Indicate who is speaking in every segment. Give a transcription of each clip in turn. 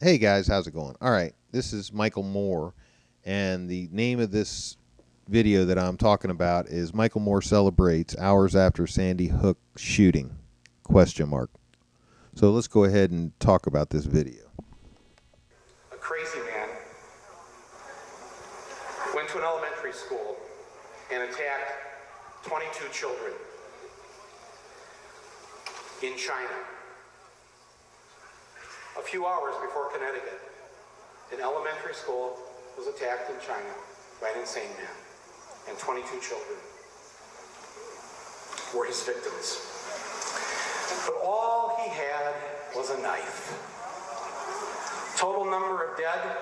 Speaker 1: Hey guys, how's it going? All right, this is Michael Moore, and the name of this video that I'm talking about is Michael Moore celebrates hours after Sandy Hook shooting? Question mark. So let's go ahead and talk about this video.
Speaker 2: A crazy man went to an elementary school and attacked 22 children in China. A few hours before Connecticut, an elementary school was attacked in China by an insane man, and 22 children were his victims. But all he had was a knife. Total number of dead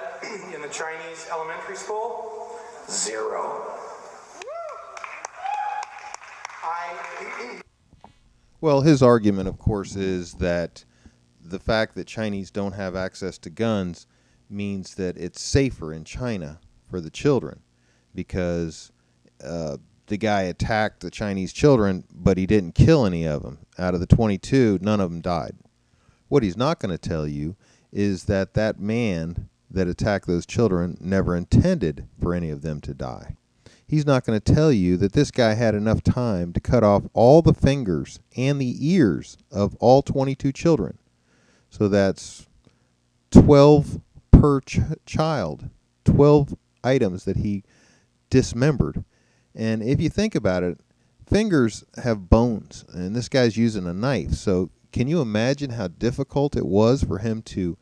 Speaker 2: in the Chinese elementary school, 0.
Speaker 1: Well, his argument, of course, is that the fact that Chinese don't have access to guns means that it's safer in China for the children because the guy attacked the Chinese children, but he didn't kill any of them. Out of the 22, none of them died. What he's not going to tell you is that that man that attacked those children never intended for any of them to die. He's not going to tell you that this guy had enough time to cut off all the fingers and the ears of all 22 children. So that's 12 per child, 12 items that he dismembered. And if you think about it, fingers have bones, and this guy's using a knife. So can you imagine how difficult it was for him to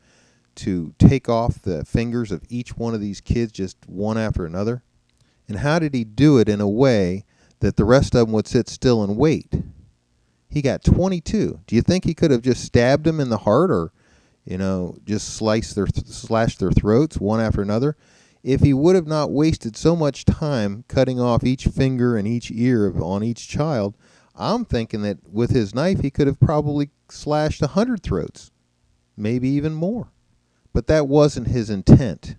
Speaker 1: take off the fingers of each one of these kids just one after another? And how did he do it in a way that the rest of them would sit still and wait? He got 22. Do you think he could have just stabbed them in the heart or, just slashed their throats one after another? If he would have not wasted so much time cutting off each finger and each ear on each child, I'm thinking that with his knife he could have probably slashed 100 throats, maybe even more. But that wasn't his intent.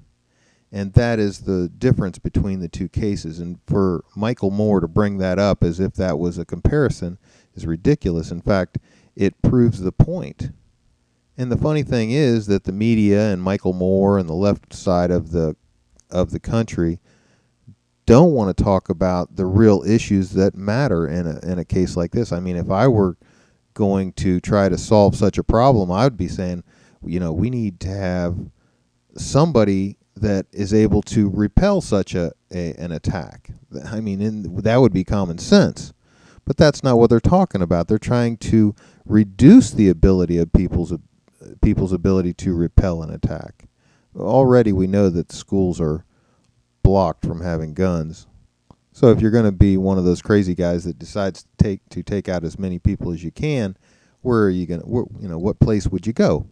Speaker 1: And that is the difference between the two cases. And for Michael Moore to bring that up as if that was a comparison is ridiculous. In fact, it proves the point. And the funny thing is that the media and Michael Moore and the left side of the country don't want to talk about the real issues that matter in a case like this. I mean, if I were going to try to solve such a problem, I would be saying, we need to have somebody that is able to repel such an attack. I mean, that would be common sense. But that's not what they're talking about. They're trying to reduce the ability of people's ability to repel an attack. Already we know that schools are blocked from having guns. So if you're going to be one of those crazy guys that decides to take out as many people as you can, where are you going to, what place would you go?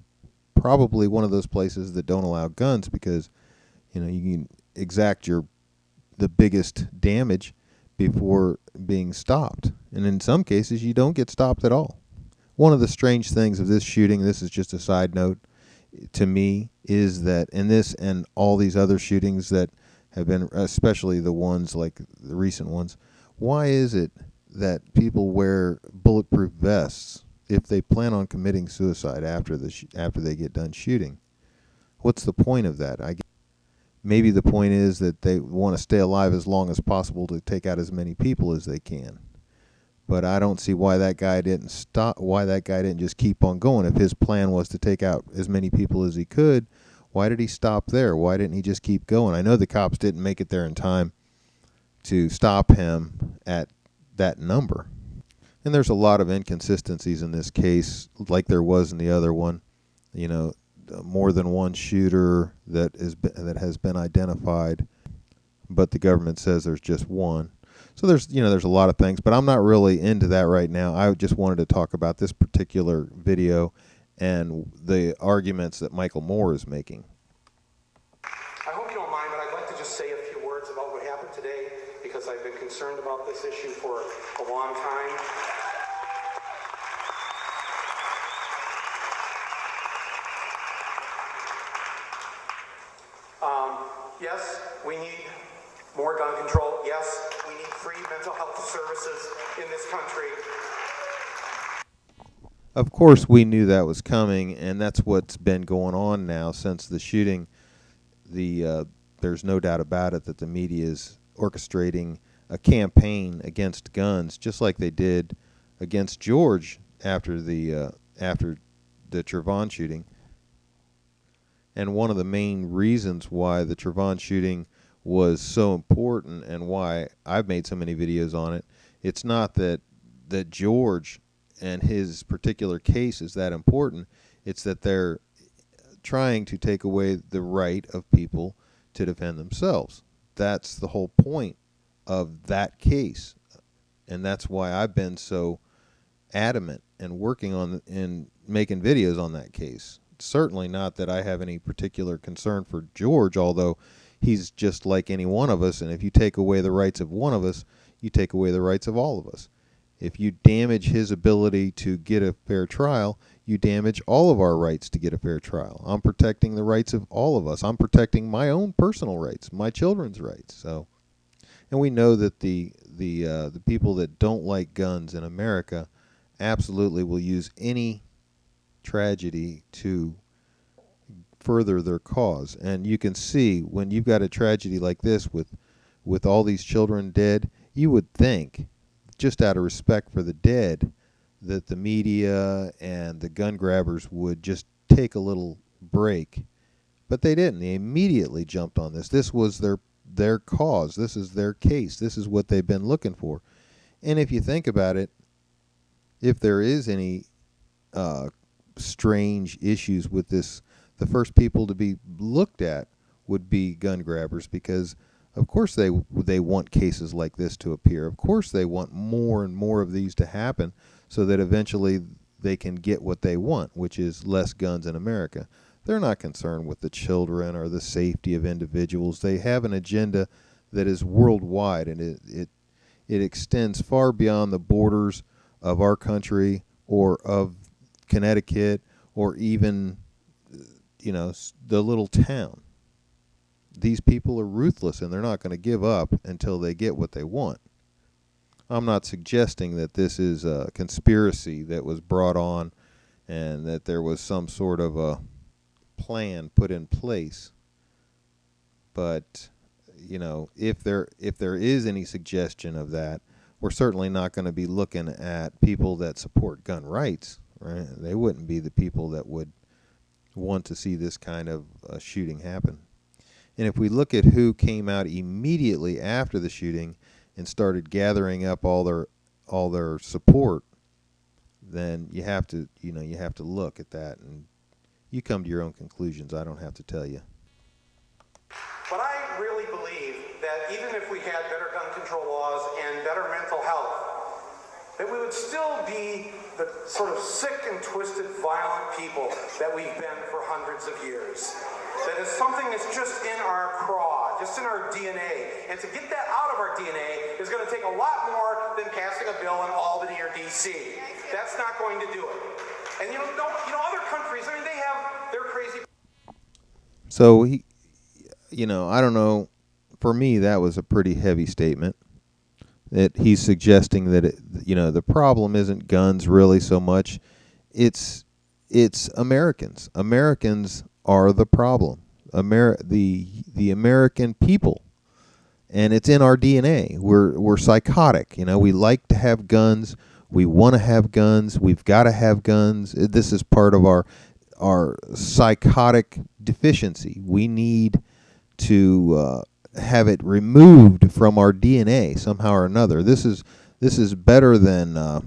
Speaker 1: Probably one of those places that don't allow guns because you can exact the biggest damage before being stopped. And in some cases, you don't get stopped at all. One of the strange things of this shooting, this is just a side note to me, is that in this and all these other shootings that have been, especially the ones like the recent ones, why is it that people wear bulletproof vests if they plan on committing suicide after they get done shooting? What's the point of that? Maybe the point is that they want to stay alive as long as possible to take out as many people as they can. But I don't see why that guy didn't stop. Why that guy didn't just keep on going? If his plan was to take out as many people as he could, why did he stop there? Why didn't he just keep going? I know the cops didn't make it there in time to stop him at that number. And there's a lot of inconsistencies in this case, like there was in the other one. More than one shooter that has been identified, but the government says there's just one. So there's a lot of things, but I'm not really into that right now. I just wanted to talk about this particular video and the arguments that Michael Moore is making.
Speaker 2: I hope you don't mind, but I'd like to just say a few words about what happened today because I've been concerned about this issue for a long time. Yes, we need more gun control. Yes, we need free mental health services in this country.
Speaker 1: Of course, we knew that was coming, and that's what's been going on now since the shooting. There's no doubt about it that the media is orchestrating a campaign against guns, just like they did against George after the Trayvon shooting. And one of the main reasons why the Trayvon shooting was so important and why I've made so many videos on it, it's not that George and his particular case is that important. It's that they're trying to take away the right of people to defend themselves. That's the whole point of that case. And that's why I've been so adamant and working on and making videos on that case. Certainly not that I have any particular concern for George, although he's just like any one of us, and if you take away the rights of one of us, you take away the rights of all of us. If you damage his ability to get a fair trial, you damage all of our rights to get a fair trial. I'm protecting the rights of all of us. I'm protecting my own personal rights, my children's rights. So, and we know that the people that don't like guns in America absolutely will use any tragedy to further their cause. And you can see when you've got a tragedy like this with all these children dead, you would think, just out of respect for the dead, that the media and the gun grabbers would just take a little break. But they didn't. They immediately jumped on this. This was their cause. This is their case. This is what they've been looking for. And if you think about it, if there is any strange issues with this, the first people to be looked at would be gun grabbers, because of course they want cases like this to appear. Of course they want more and more of these to happen so that eventually they can get what they want, which is less guns in America. They're not concerned with the children or the safety of individuals. They have an agenda that is worldwide, and it extends far beyond the borders of our country or of Connecticut or even, the little town. These people are ruthless, and they're not going to give up until they get what they want. I'm not suggesting that this is a conspiracy that was brought on and that there was some sort of a plan put in place. But, if there is any suggestion of that, we're certainly not going to be looking at people that support gun rights, right? They wouldn't be the people that would want to see this kind of shooting happen. And if we look at who came out immediately after the shooting and started gathering up all their support, then you have to look at that, and you come to your own conclusions. I don't have to tell you.
Speaker 2: But I really believe that even if we had better gun control laws and better mental health, that we would still be the sort of sick and twisted, violent people that we've been for hundreds of years. That is something that's just in our craw, just in our DNA. And to get that out of our DNA is going to take a lot more than passing a bill in Albany or D.C. That's not going to do it. And other countries, they have their crazy.
Speaker 1: So I don't know. For me, that was a pretty heavy statement. That he's suggesting that the problem isn't guns really so much. It's Americans. Americans are the problem. The American people, and it's in our DNA. We're psychotic. We like to have guns. We want to have guns. We've got to have guns. This is part of our psychotic deficiency. We need to have it removed from our DNA somehow or another. This is better than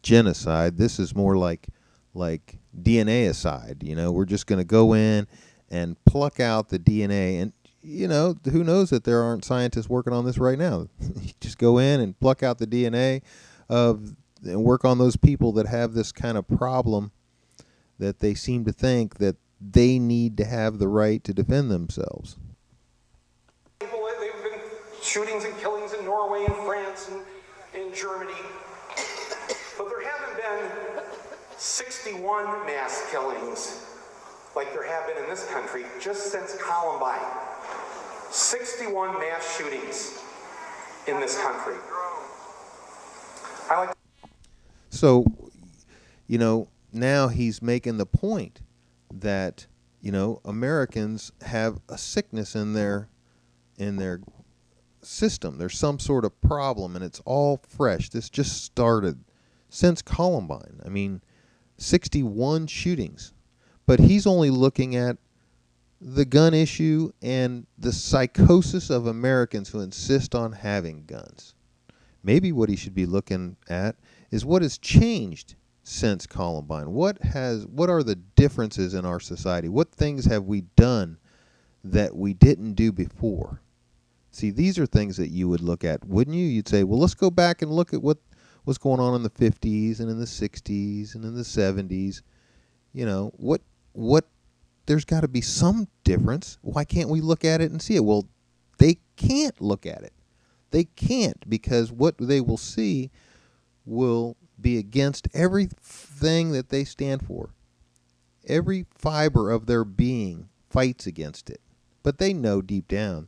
Speaker 1: genocide. This is more like DNA aside. We're just going to go in and pluck out the DNA, and who knows that there aren't scientists working on this right now. You just go in and pluck out the DNA and work on those people that have this kind of problem, that they seem to think that they need to have the right to defend themselves.
Speaker 2: They've been shootings and killings in Norway and France and in Germany, but there haven't been 61 mass killings like there have been in this country just since Columbine. 61 mass shootings in this country.
Speaker 1: So, now he's making the point that, Americans have a sickness in their system. There's some sort of problem, and it's all fresh. This just started since Columbine. I mean, 61 shootings. But he's only looking at the gun issue and the psychosis of Americans who insist on having guns. Maybe what he should be looking at is what has changed since Columbine. What are the differences in our society? What things have we done that we didn't do before? See, these are things that you would look at, wouldn't you? You'd say, well, let's go back and look at what was going on in the 50s and in the 60s and in the 70s. What there's got to be some difference. Why can't we look at it and see it? Well, they can't look at it. They can't, because what they will see will be against everything that they stand for. Every fiber of their being fights against it. But they know deep down.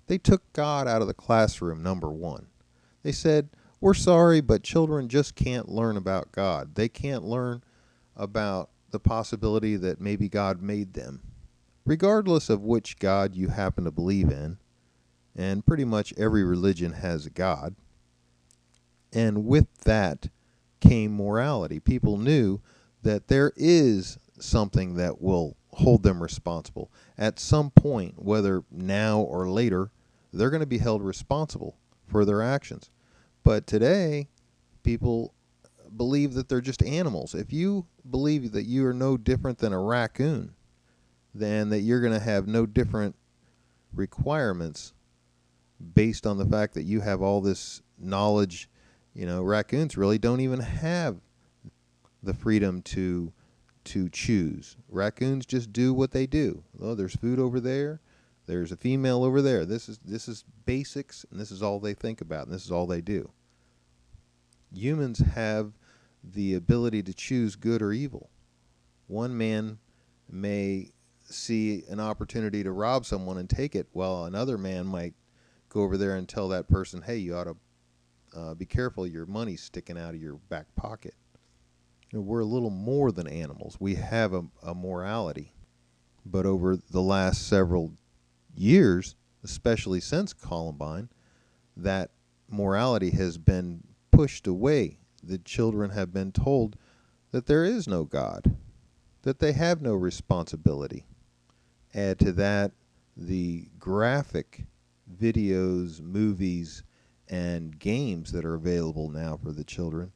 Speaker 1: They took God out of the classroom, number one. They said, we're sorry, but children just can't learn about God. They can't learn about the possibility that maybe God made them. Regardless of which God you happen to believe in, and pretty much every religion has a God, and with that came morality. People knew that there is something that will hold them responsible. At some point, whether now or later, they're going to be held responsible for their actions. But today, people believe that they're just animals. If you believe that you are no different than a raccoon, then that you're going to have no different requirements based on the fact that you have all this knowledge. Raccoons really don't even have the freedom to choose. Raccoons just do what they do. Oh, there's food over there. There's a female over there. This is basics, and this is all they think about, and this is all they do. Humans have the ability to choose good or evil. One man may see an opportunity to rob someone and take it, while another man might go over there and tell that person, hey, you ought to be careful, your money's sticking out of your back pocket. We're a little more than animals. We have a morality. But over the last several years, especially since Columbine, that morality has been pushed away. The children have been told that there is no God, that they have no responsibility. Add to that the graphic videos, movies, and games that are available now for the children.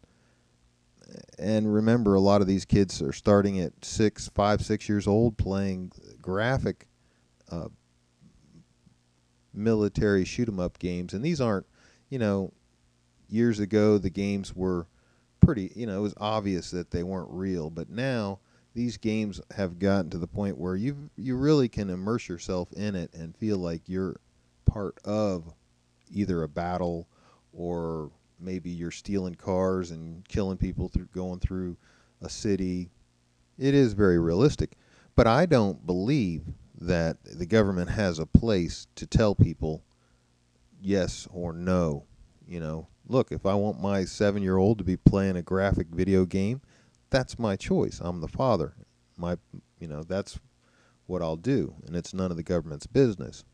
Speaker 1: And remember, a lot of these kids are starting at 5, 6 years old playing graphic military shoot-'em-up games. And these aren't, years ago the games were pretty, it was obvious that they weren't real. But now these games have gotten to the point where you really can immerse yourself in it and feel like you're part of either a battle, or maybe you're stealing cars and killing people through going through a city. It is very realistic. But I don't believe that the government has a place to tell people yes or no. Look, if I want my 7-year-old to be playing a graphic video game, that's my choice. I'm the father. That's what I'll do, and it's none of the government's business.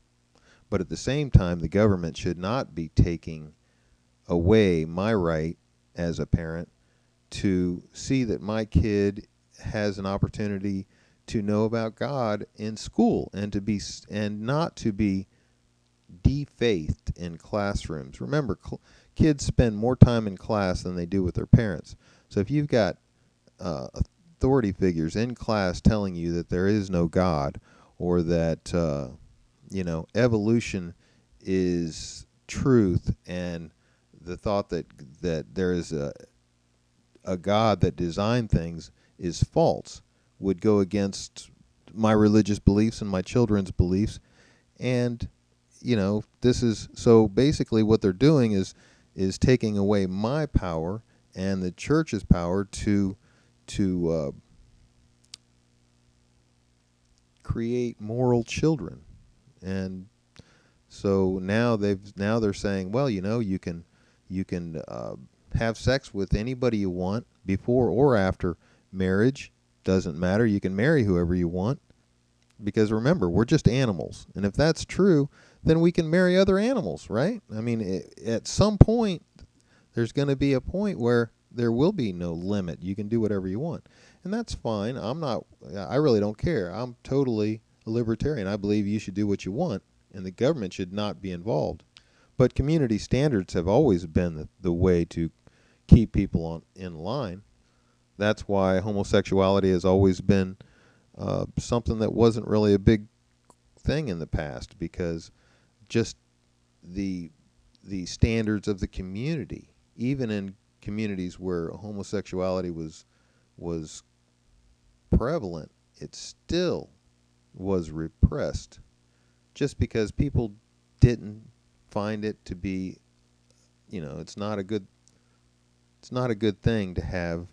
Speaker 1: But at the same time, the government should not be taking away my right as a parent to see that my kid has an opportunity to know about God in school, and not to be defaithed in classrooms. Remember, kids spend more time in class than they do with their parents. So if you've got authority figures in class telling you that there is no God, or that evolution is truth, and the thought that there is a God that designed things is false, would go against my religious beliefs and my children's beliefs. And this is, so basically what they're doing is taking away my power and the church's power to create moral children. And so now they're saying, well, you can have sex with anybody you want, before or after marriage. Doesn't matter. You can marry whoever you want. Because remember, we're just animals. And if that's true, then we can marry other animals, right? I mean, at some point, there's going to be a point where there will be no limit. You can do whatever you want. And that's fine. I really don't care. I'm totally a libertarian. I believe you should do what you want, and the government should not be involved. But community standards have always been the way to keep people in line. That's why homosexuality has always been something that wasn't really a big thing in the past, because just the standards of the community, even in communities where homosexuality was prevalent, it still was repressed, just because people didn't find it to be, it's not a good thing to have,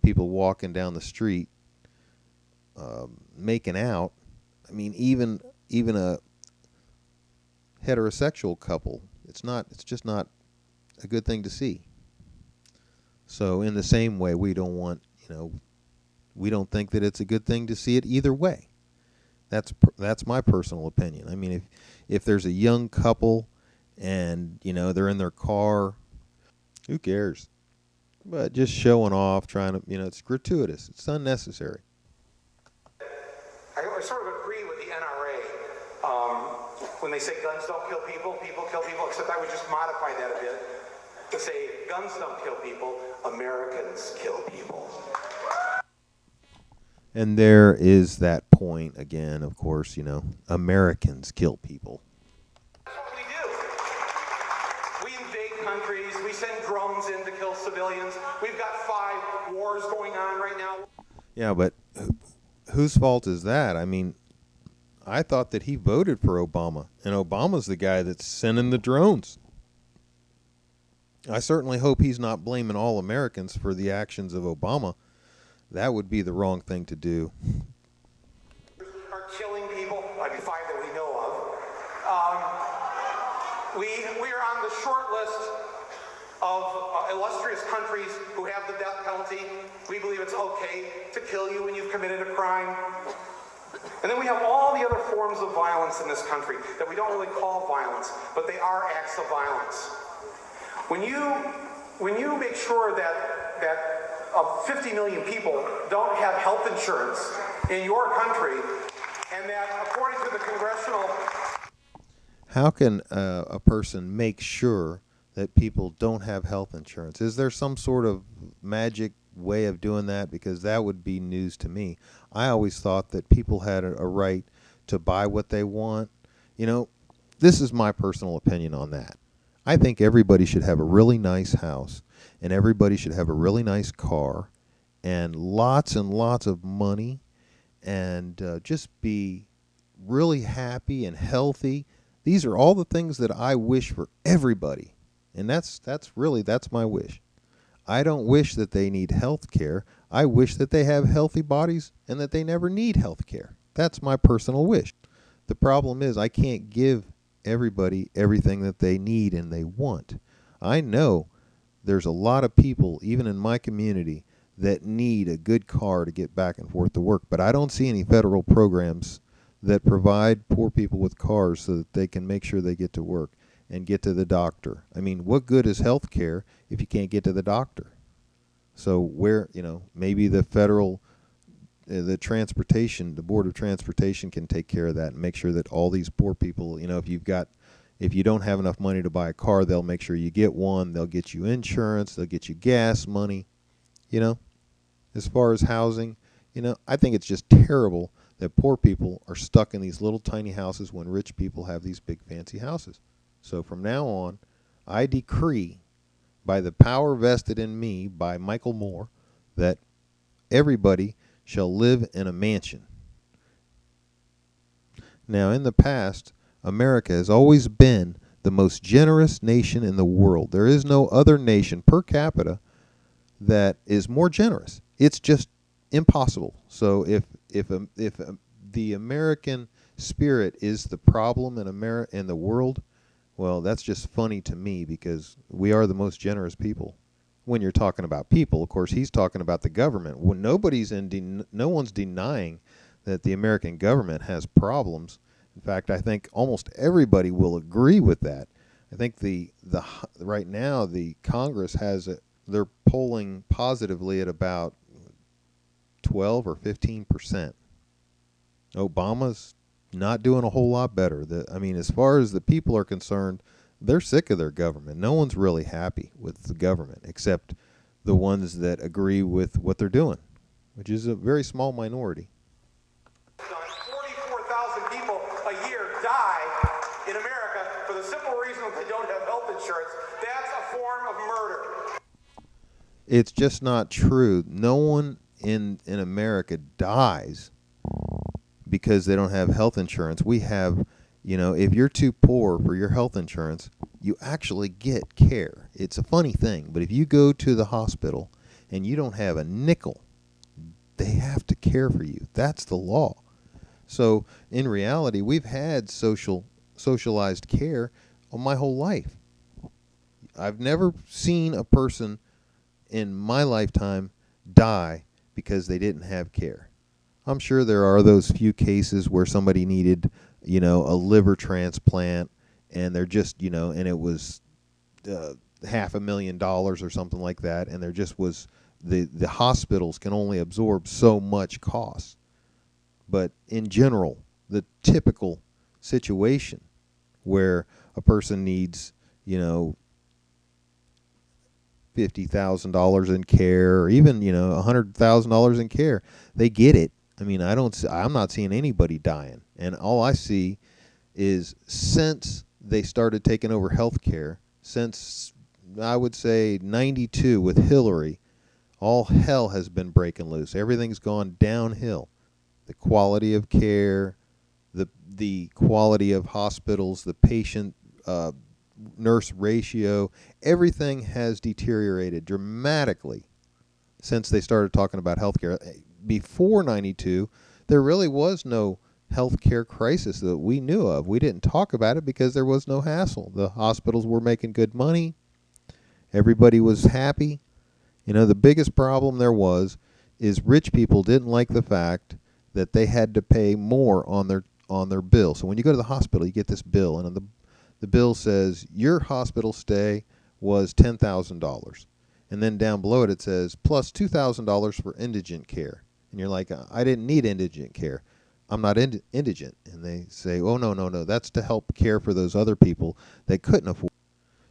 Speaker 1: people walking down the street making out. I mean, even a heterosexual couple, it's just not a good thing to see. So in the same way, we don't think that it's a good thing to see it either way. That's my personal opinion. I mean, if there's a young couple and they're in their car, who cares? But just showing off, trying to, it's gratuitous. It's unnecessary.
Speaker 2: I sort of agree with the NRA when they say guns don't kill people, people kill people, except I would just modify that a bit to say guns don't kill people, Americans kill people.
Speaker 1: And there is that point again, of course, Americans kill people.
Speaker 2: That's what we do. We invade countries, we send drones in to kill civilians. We've got 5 wars going on right now.
Speaker 1: Yeah, but whose fault is that? I mean, I thought that he voted for Obama, and Obama's the guy that's sending the drones. I certainly hope he's not blaming all Americans for the actions of Obama. That would be the wrong thing to do.
Speaker 2: Are killing people, like 5 that we know of. We are on the short list of illustrious countries who have the death penalty. We believe it's okay to kill you when you've committed a crime. And then we have all the other forms of violence in this country that we don't really call violence, but they are acts of violence. When you make sure that 50 million people don't have health insurance in your country, and that according to the congressional...
Speaker 1: How can a person make sure that people don't have health insurance? Is there some sort of magic way of doing that? Because that would be news to me. I always thought that people had a right to buy what they want. This is my personal opinion on that. I think everybody should have a really nice house, and everybody should have a really nice car, and lots of money, and just be really happy and healthy. These are all the things that I wish for everybody. And that's my wish. I don't wish that they need health care. I wish that they have healthy bodies and that they never need health care. That's my personal wish. The problem is I can't give everybody everything that they need and they want. I know there's a lot of people, even in my community, that need a good car to get back and forth to work, but I don't see any federal programs that provide poor people with cars so that they can make sure they get to work and get to the doctor. I mean, what good is health care if you can't get to the doctor? So maybe the federal, the Board of Transportation can take care of that and make sure that all these poor people, if you don't have enough money to buy a car, they'll make sure you get one. They'll get you insurance. They'll get you gas money. As far as housing, I think it's just terrible that poor people are stuck in these little tiny houses when rich people have these big fancy houses. So from now on, I decree, by the power vested in me by Michael Moore, that everybody shall live in a mansion. Now, in the past, America has always been the most generous nation in the world. There is no other nation per capita that is more generous. It's just impossible. So if the American spirit is the problem in the world, well, that's just funny to me, because we are the most generous people. when you're talking about people. Of course, he's talking about the government. When no one's denying that the American government has problems. In fact, I think almost everybody will agree with that. I think the right now the Congress they're polling positively at about 12 or 15%. Obama's not doing a whole lot better. As far as the people are concerned, they're sick of their government. No one's really happy with the government except the ones that agree with what they're doing, which is a very small minority.
Speaker 2: 44,000 people a year die in America for the simple reason that they don't have health insurance. That's a form of murder.
Speaker 1: It's just not true. No one in America dies because they don't have health insurance. We have, if you're too poor for your health insurance, you actually get care. It's a funny thing, but if you go to the hospital and you don't have a nickel, they have to care for you. That's the law. So in reality, we've had socialized care my whole life. I've never seen a person in my lifetime die because they didn't have care. I'm sure there are those few cases where somebody needed, a liver transplant, and they're just, and it was $500,000 or something like that, and there just was the hospitals can only absorb so much cost. But in general, the typical situation where a person needs, $50,000 in care, or even $100,000 in care, they get it. I'm not seeing anybody dying, and all I see is since they started taking over healthcare, since I would say 92 with Hillary, all hell has been breaking loose. Everything's gone downhill. The quality of care, the quality of hospitals, the patient nurse ratio, everything has deteriorated dramatically since they started talking about healthcare. Before 92, there really was no healthcare crisis that we knew of. We didn't talk about it because there was no hassle. The hospitals were making good money. Everybody was happy. The biggest problem there is rich people didn't like the fact that they had to pay more on their bill. So when you go to the hospital, you get this bill, and the bill says your hospital stay was $10,000. And then down below it says plus $2,000 for indigent care. And you're like, I didn't need indigent care. I'm not indigent. And they say, oh, no, that's to help care for those other people that couldn't afford.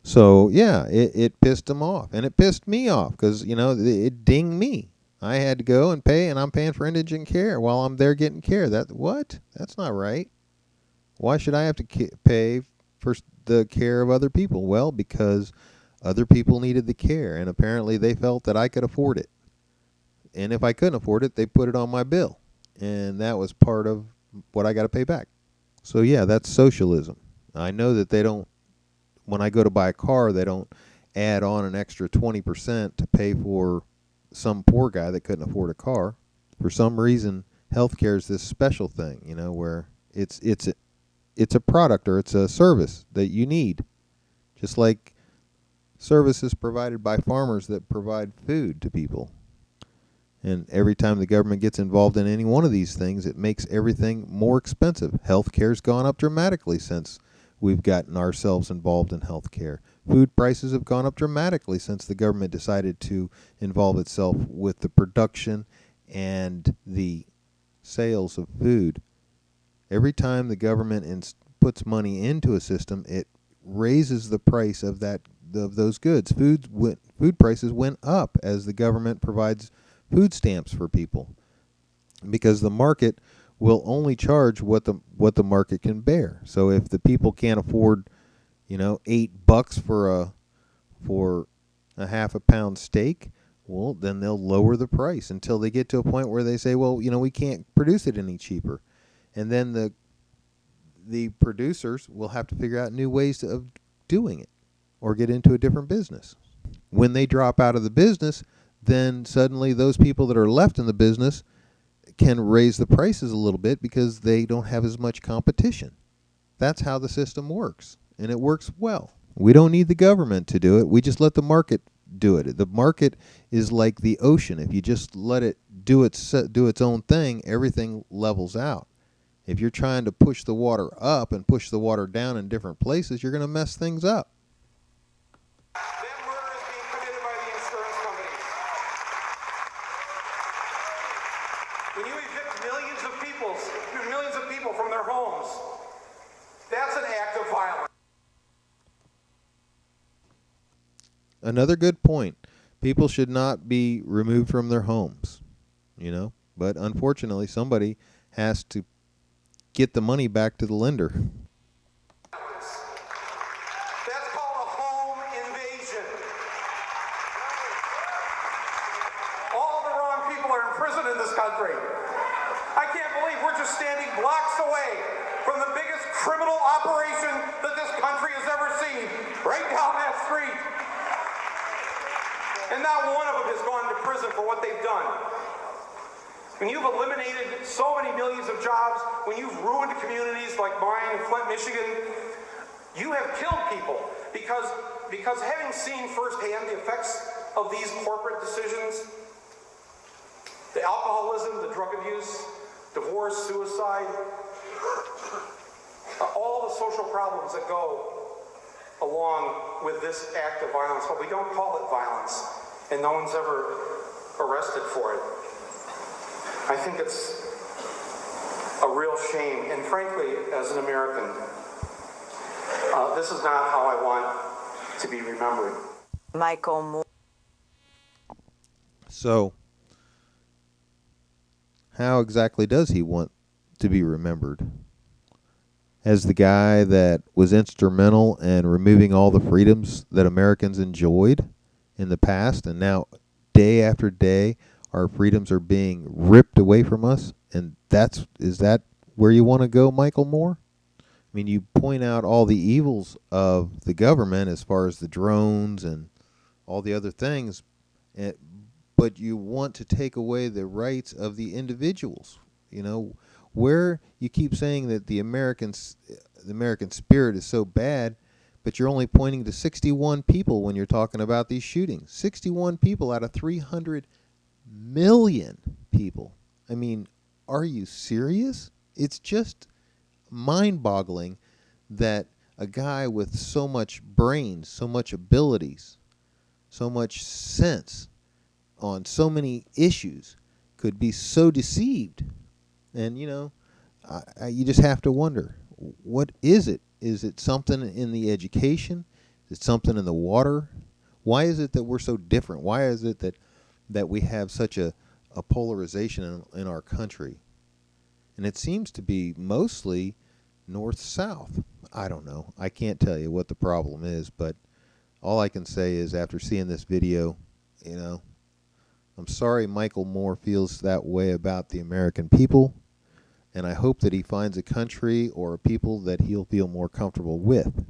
Speaker 1: So, yeah, it pissed them off. And it pissed me off because, it dinged me. I had to go and pay, and I'm paying for indigent care while I'm there getting care. What? That's not right. Why should I have to pay for the care of other people? Well, because other people needed the care, and apparently they felt that I could afford it. And if I couldn't afford it, they put it on my bill. And that was part of what I got to pay back. So, yeah, that's socialism. I know that they don't, when I go to buy a car, they don't add on an extra 20% to pay for some poor guy that couldn't afford a car. For some reason, healthcare is this special thing, where it's a product or it's a service that you need. Just like services provided by farmers that provide food to people. And every time the government gets involved in any one of these things, it makes everything more expensive. Healthcare's gone up dramatically since we've gotten ourselves involved in healthcare. Food prices have gone up dramatically since the government decided to involve itself with the production and the sales of food. Every time the government puts money into a system, it raises the price of those goods. Food prices went up as the government provides food stamps for people, because the market will only charge what the market can bear. So if the people can't afford, $8 for a half a pound steak, well, then they'll lower the price until they get to a point where they say, well, we can't produce it any cheaper. And then the producers will have to figure out new ways of doing it or get into a different business. When they drop out of the business, then suddenly those people that are left in the business can raise the prices a little bit because they don't have as much competition. That's how the system works, and it works well. We don't need the government to do it. We just let the market do it. The market is like the ocean. If you just let it do its own thing, everything levels out. If you're trying to push the water up and push the water down in different places, you're going to mess things up.
Speaker 2: That murder is being committed by the insurance companies. When you evict millions of people from their homes, that's an act of violence.
Speaker 1: Another good point. People should not be removed from their homes, but unfortunately somebody has to get the money back to the lender.
Speaker 2: That's called a home invasion. All the wrong people are in prison in this country. I can't believe we're just standing blocks away from the biggest criminal operation that this country has ever seen, right down that street. And not one of them has gone to prison for what they've done. When you've eliminated so many millions of jobs, when you've ruined communities like mine in Flint, Michigan, you have killed people because having seen firsthand the effects of these corporate decisions, the alcoholism, the drug abuse, divorce, suicide, all the social problems that go along with this act of violence, but we don't call it violence, and no one's ever arrested for it. I think it's a real shame, and frankly, as an American, this is not how I want to be remembered.
Speaker 3: Michael Moore.
Speaker 1: So, how exactly does he want to be remembered? As the guy that was instrumental in removing all the freedoms that Americans enjoyed in the past, and now day after day our freedoms are being ripped away from us, and is that where you want to go, Michael Moore? I mean, you point out all the evils of the government as far as the drones and all the other things, but you want to take away the rights of the individuals. Where you keep saying that the American spirit is so bad, but you're only pointing to 61 people when you're talking about these shootings. 61 people out of 300 million people. I mean, are you serious? It's just mind-boggling that a guy with so much brains, so much abilities, so much sense on so many issues could be so deceived. And, you just have to wonder, what is it? Is it something in the education? Is it something in the water? Why is it that we're so different? Why is it that we have such a polarization in our country? And it seems to be mostly north-south. I don't know. I can't tell you what the problem is, but all I can say is after seeing this video, I'm sorry Michael Moore feels that way about the American people, and I hope that he finds a country or a people that he'll feel more comfortable with.